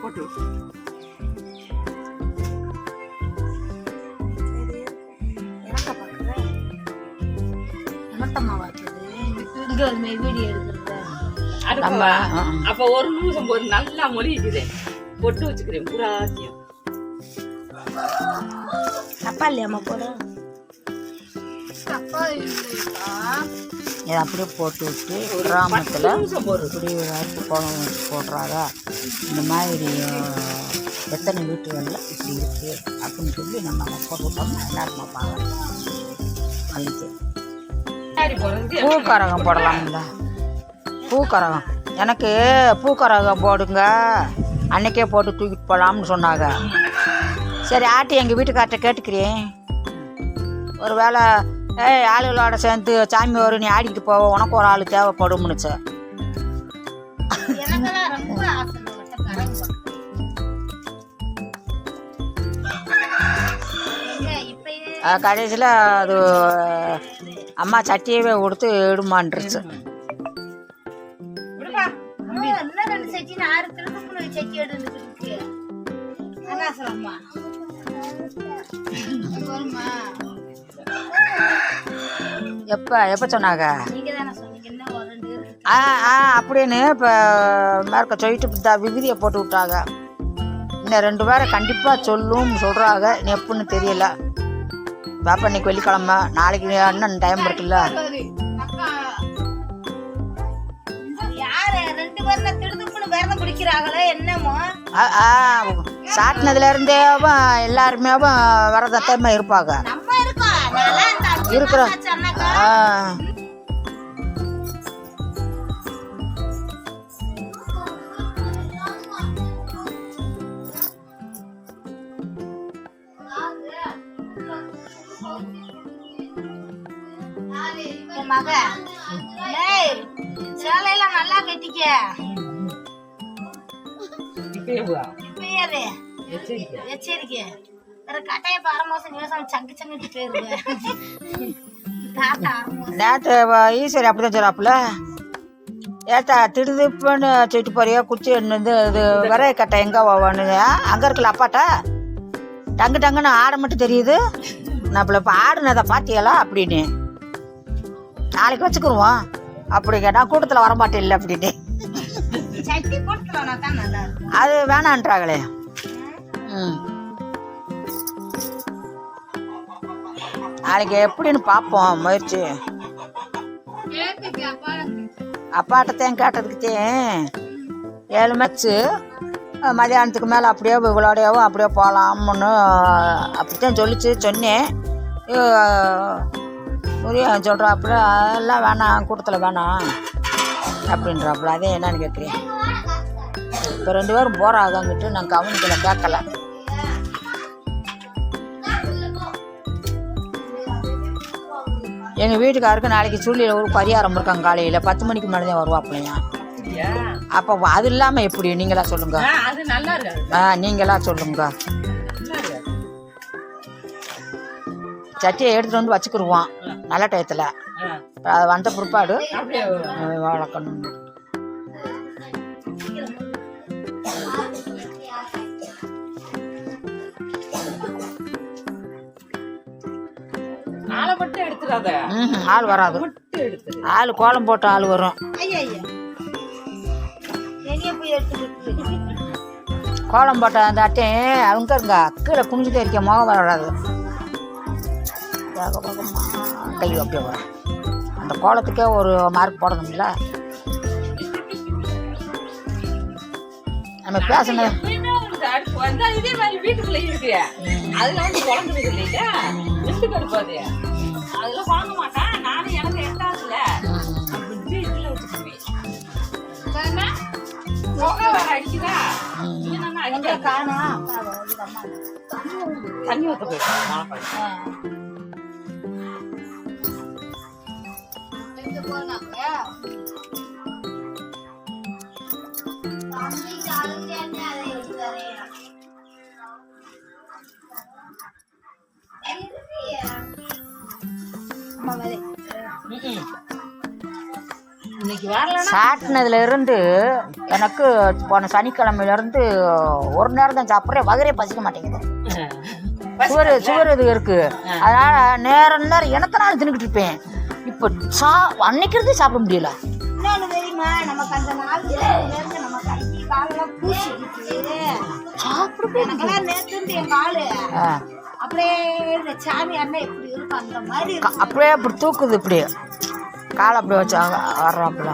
போட்டு அப்ப ஒரு நிமிஷம் போது நல்லா மொழிக்குது பொட்டு வச்சுக்கிறேன் புறாத்தியம் அப்பா இல்லையாம்மா போட இதை அப்படியே போட்டு விட்டு கிராமத்தில் இப்படி குழம்பு போடுறாரா இந்த மாதிரி எத்தனை வீட்டுகளில் இப்படி இருக்குது அப்படின்னு சொல்லி நம்ம போட்டு விட்டோம்னா எல்லாரும் பார்ப்பாங்க. அதுக்கு பூக்கரகம் போடலாம்ல. பூக்கரகம் எனக்கு பூக்கரகம் போடுங்க அன்னைக்கே போட்டு தூக்கிட்டு போகலாம்னு சொன்னாங்க. சரி ஆட்டி எங்கள் வீட்டுக்கார்ட்ட கேட்டுக்கிறேன். ஒரு வேளை ஆளுகளோட சேர்ந்து சாமி வரும் நீ ஆடிக்கிட்டு போவோம் உனக்கு ஒரு ஆள் தேவைப்படும்னு சார். கடைசியில் அது அம்மா சட்டியவே கொடுத்து எடுமான்ருச்சு. எப்போ சொன்னாங்க அப்படின்னு இப்போ மேற்க சொல்லிட்டு விபதியை போட்டு விட்டாங்க. இன்னும் 2 பேரை கண்டிப்பாக சொல்கிறாங்க. எப்படின்னு தெரியல. பாப்பா இன்னைக்கு வெள்ளிக்கிழமை, நாளைக்கு இன்னும் டைம் இருக்குல்ல. சாட்டினதுல இருந்தே எல்லாருமே விரதத்தமா இருப்பாங்க. இருக்கிற மக சேலையெல்லாம் நல்லா கட்டிக்க. எச்சரிக்கை கட்டைய பரமோசம் நிவசம் சங்கு சங்கு போயிருவேன். நேற்று ஈஸ்வரி அப்படிதான் சொல்றாப்புல. ஏத்தா திடுதுப்புன்னு சொல்லிட்டு போறியா குச்சி இது விரைய கட்டை எங்கே போவான்னு அங்கே இருக்கல அப்பாட்ட டங்கு டங்குன்னு ஆட மட்டும் தெரியுது. நான் இப்போ ஆடுனதை பார்த்தியலா அப்படின்னு. நாளைக்கு வச்சுக்கிருவோம் அப்படி கேட்டால் கூட்டத்தில் வரமாட்டேன் இல்லை அப்படின்னு. அது வேணான்றாங்களே. நாளைக்கு எப்படின்னு பார்ப்போம் முயற்சி. அப்பாட்டத்தையும் கேட்டதுக்குத்தேன் 7 மேட்ச்சு மதியானத்துக்கு மேலே அப்படியே இவ்வளோடையாவும் அப்படியே போகலாம்னு அப்படித்தான் சொன்னேன். முருகன் சொல்கிறாப்புல எல்லாம் வேணாம் கூட்டத்தில் வேணாம் அப்படின்றாப்புல. அதே என்னன்னு கேட்குறேன். இப்போ 2 பேரும் போகிறாங்கன்ட்டு நான் கவனிக்கல கேட்கல. எங்கள் வீட்டுக்காருக்கு நாளைக்கு சூழ்நிலை ஒரு பரிகாரம் இருக்காங்க. காலையில் 10 மணிக்கு மேலே தான் வருவாப்பிள்ளையா. அப்போ அது இல்லாமல் எப்படி நீங்களா சொல்லுங்க. நீங்களா சொல்லுங்க. சட்டியை எடுத்துகிட்டு வந்து வச்சுக்கிடுவோம் நல்ல டயத்தில். அது வந்த பிற்பாடு வளர்க்கணும். ஆள் வராது. ஆள் கோலம் போட்ட ஆள் வரும். கோலம் போட்ட அந்த அட்டையும் அவங்க இருங்க கீழே குனிஞ்சுட்டே இருக்க முகம் வராது. கை அப்படியே வரும். அந்த கோலத்துக்கே ஒரு மார்க் போடணும்ல. நம்ம பேசணும். வீட்டுக்குள்ள இருக்கு அதெல்லாம் குழந்தை இல்லையா விட்டு கடுப்பாது அதெல்லாம் வாங்க மாட்டான். நானும் எனக்கு எட்டாதுல இதுல வச்சுக்குவேன். அடிக்குதா தண்ணி ஊற்ற போயிட்டேன். இன்னைக்கு வரலன்னா சாட்டினதுல இருந்து எனக்கு போன சனிக்கிழமையில இருந்து ஒரு நேரம் தான் சாப்பிட்றேன். வகரே பசிக்க மாட்டேங்குது. சுவர் இது இருக்கு. அதனால நேரம் எனக்கு நாள் தின்னுக்கிட்டு இருப்பேன். இப்போ அன்னைக்கு இருந்து சாப்பிட முடியல. இன்னொன்னு தெரியுமா, நமக்கு அந்த நாள் இருந்து நம்ம கை காலெல்லாம் பூசிக்கிட்டு சாப்பிட எனக்கெல்லாம் நேற்று இருந்து என் காலு அப்படியே இந்த சாமி அண்ணன் எப்படி இருக்கும் அந்த மாதிரி அப்படியே அப்படி தூக்குது. இப்படி காலை அப்படி வச்சு வர்றாப்புல.